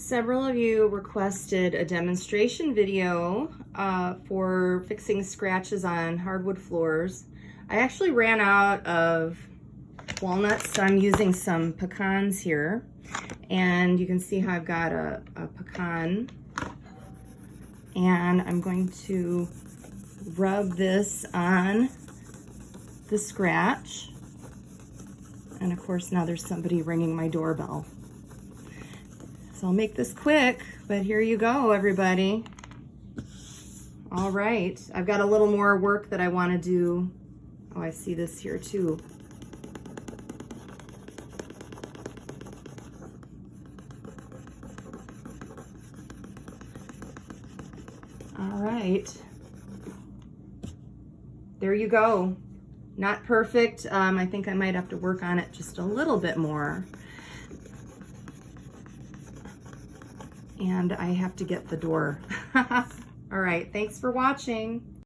Several of you requested a demonstration video for fixing scratches on hardwood floors. I actually ran out of walnuts, so I'm using some pecans here. And you can see how I've got a pecan. And I'm going to rub this on the scratch. And of course, now there's somebody ringing my doorbell. So I'll make this quick, but here you go, everybody. All right, I've got a little more work that I want to do. Oh, I see this here too. All right, there you go. Not perfect. I think I might have to work on it just a little bit more. And I have to get the door. All right, thanks for watching.